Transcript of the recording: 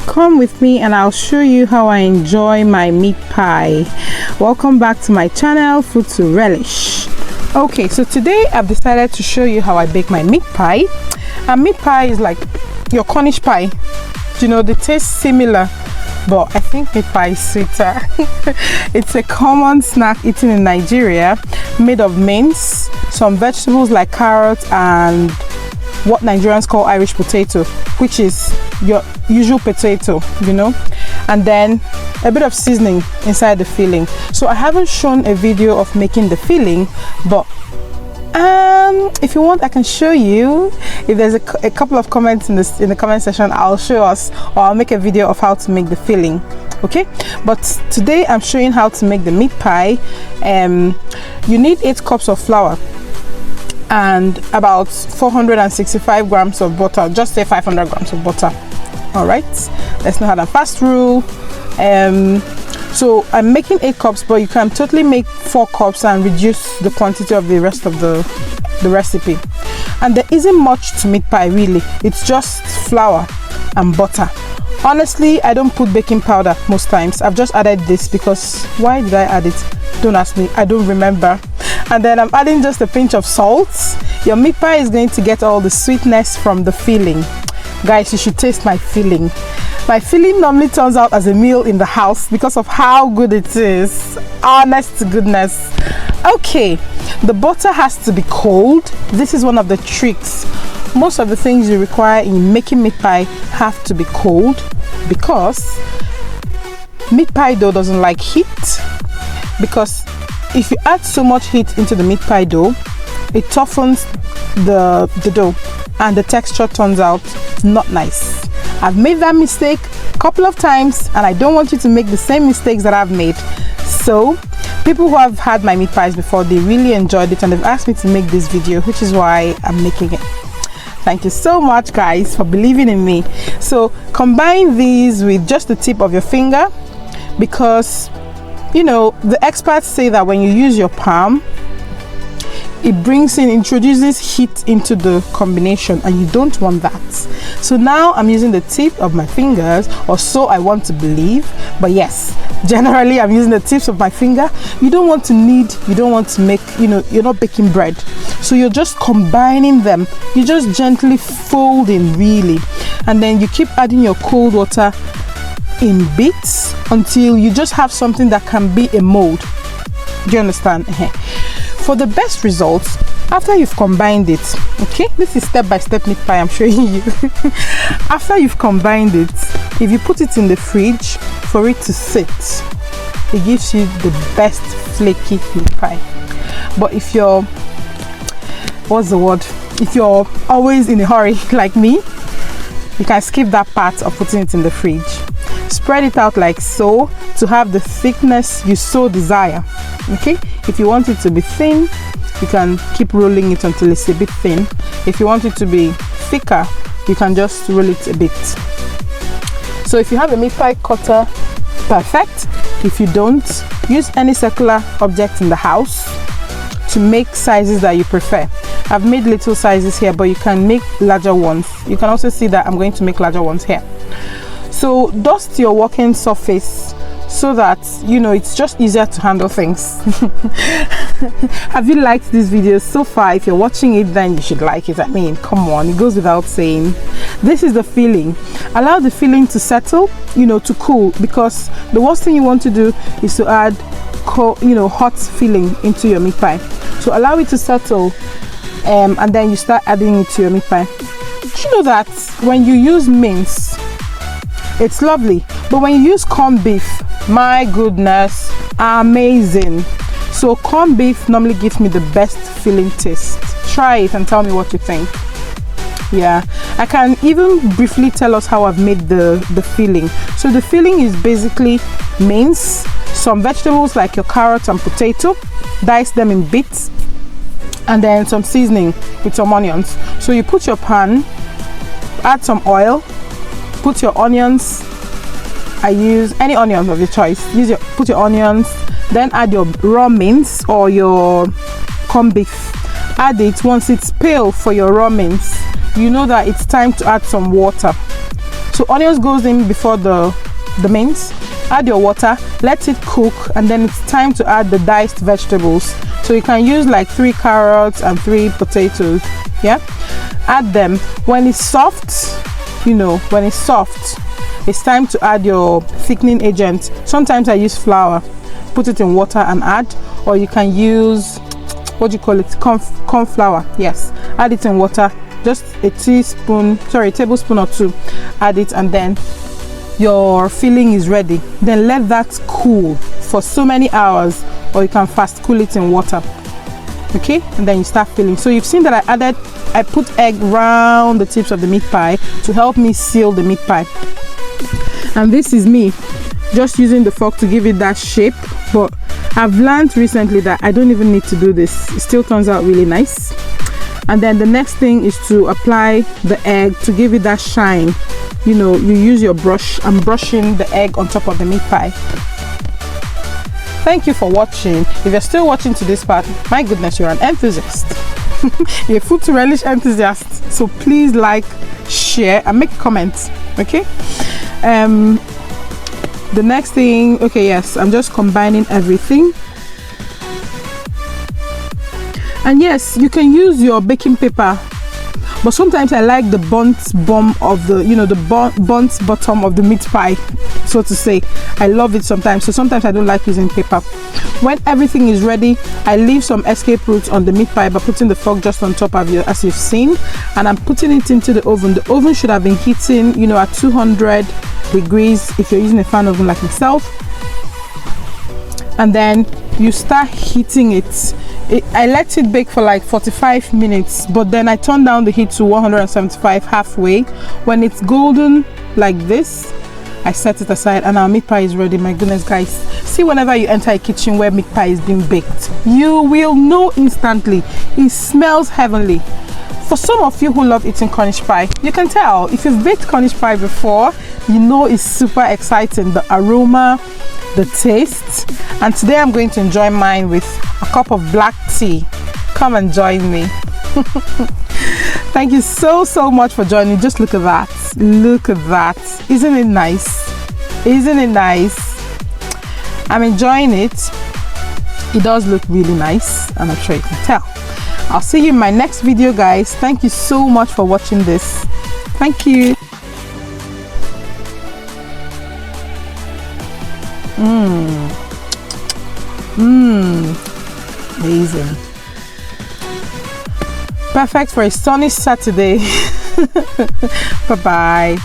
come with me and I'll show you how I enjoy my meat pie. Welcome back to my channel, Food to Relish. Okay, so today I've decided to show you how I bake my meat pie. And meat pie is like your Cornish pie. You know, they taste similar, but I think meat pie is sweeter. It's a common snack eaten in Nigeria, made of mince, some vegetables like carrots, and what Nigerians call Irish potato, which is your usual potato, you know, and then a bit of seasoning inside the filling. So I haven't shown a video of making the filling, but if you want, I can show you. If there's a couple of comments in the comment section, I'll show us, or I'll make a video of how to make the filling. Okay, but today I'm showing how to make the meat pie. You need 8 cups of flour and about 465 grams of butter. Just say 500 grams of butter. All right, let's know how to fast rule. So I'm making 8 cups, but you can totally make 4 cups and reduce the quantity of the rest of the recipe. And there isn't much to meat pie really. It's just flour and butter. Honestly, I don't put baking powder most times. I've just added this because why did I add it? Don't ask me, I don't remember. And then I'm adding just a pinch of salt. Your meat pie is going to get all the sweetness from the filling. Guys, you should taste my filling. My filling normally turns out as a meal in the house because of how good it is. Honest to goodness. Okay, the butter has to be cold. This is one of the tricks. Most of the things you require in making meat pie have to be cold because meat pie dough doesn't like heat. Because if you add so much heat into the meat pie dough, it toughens the dough and the texture turns out not nice. I've made that mistake a couple of times and I don't want you to make the same mistakes that I've made. So people who have had my meat pies before, they really enjoyed it and they've asked me to make this video, which is why I'm making it. Thank you so much guys for believing in me. So combine these with just the tip of your finger, because you know the experts say that when you use your palm, it introduces heat into the combination and you don't want that. So now I'm using the tip of my fingers, or so I want to believe, but yes, generally I'm using the tips of my finger. You don't want to make, you know, you're not baking bread, so you're just combining them. You just gently fold in really, and then you keep adding your cold water in bits until you just have something that can be a mold. Do you understand? For the best results, after you've combined it, okay, this is step-by-step meat pie I'm showing you. After you've combined it, if you put it in the fridge for it to sit, it gives you the best flaky meat pie. But if you're, if you're always in a hurry like me, you can skip that part of putting it in the fridge. Spread it out like so to have the thickness you so desire. Okay, if you want it to be thin, you can keep rolling it until it's a bit thin. If you want it to be thicker, you can just roll it a bit. So if you have a meat pie cutter, perfect. If you don't, use any circular object in the house to make sizes that you prefer. I've made little sizes here, but you can make larger ones. You can also see that I'm going to make larger ones here. So dust your working surface so that you know it's just easier to handle things. Have you liked this video so far? If you're watching it, then you should like it. I mean, come on, it goes without saying. This is the filling. Allow the filling to settle, you know, to cool, because the worst thing you want to do is to add hot filling into your meat pie. So allow it to settle, and then you start adding it to your meat pie. Do you know that when you use mince, it's lovely, but when you use corned beef, my goodness, amazing. So corned beef normally gives me the best filling taste. Try it and tell me what you think. Yeah, I can even briefly tell us how I've made the filling. So the filling is basically mince, some vegetables like your carrots and potato, dice them in bits, and then some seasoning with some onions. So you put your pan, add some oil, put your onions. I use any onions of your choice. Put your onions, then add your raw mince or your corned beef. Add it. Once it's pale for your raw mince, you know that it's time to add some water. So onions goes in before the mince. Add your water, let it cook, and then it's time to add the diced vegetables. So you can use like 3 carrots and 3 potatoes. Yeah, add them. When it's soft, you know, when it's soft, it's time to add your thickening agent. Sometimes I use flour, put it in water and add, or you can use, what do you call it, corn flour. Yes, add it in water, just a tablespoon or 2, add it, and then your filling is ready. Then let that cool for so many hours, or you can fast cool it in water. Okay, and then you start filling. So you've seen that I put egg round the tips of the meat pie to help me seal the meat pie. And this is me just using the fork to give it that shape, but I've learned recently that I don't even need to do this. It still turns out really nice. And then the next thing is to apply the egg to give it that shine. You know, you use your brush. I'm brushing the egg on top of the meat pie. Thank you for watching. If you're still watching to this part, my goodness, you're an enthusiast. You're a food to relish enthusiast. So please like, share, and make comments. Okay. The next thing, okay, yes, I'm just combining everything. And yes, you can use your baking paper, but sometimes I like the burnt bottom of the, you know, the burnt bottom of the meat pie, so to say. I love it sometimes, so sometimes I don't like using paper. When everything is ready, I leave some escape routes on the meat pie by putting the fork just on top of you, as you've seen, and I'm putting it into the oven. The oven should have been heating, you know, at 200 degrees if you're using a fan oven like myself. And then you start heating it. I let it bake for like 45 minutes, but then I turn down the heat to 175 halfway. When it's golden like this, I set it aside and our meat pie is ready. My goodness, guys, see, whenever you enter a kitchen where meat pie is being baked, you will know instantly. It smells heavenly. For some of you who love eating Cornish pie, you can tell. If you've baked Cornish pie before, you know it's super exciting. The aroma, the taste. And today I'm going to enjoy mine with a cup of black tea. Come and join me. Thank you so much for joining. Just look at that. Look at that. Isn't it nice? Isn't it nice? I'm enjoying it. It does look really nice, and I'm sure you can tell. I'll see you in my next video, guys. Thank you so much for watching this. Thank you. Amazing. Perfect for a sunny Saturday. Bye bye.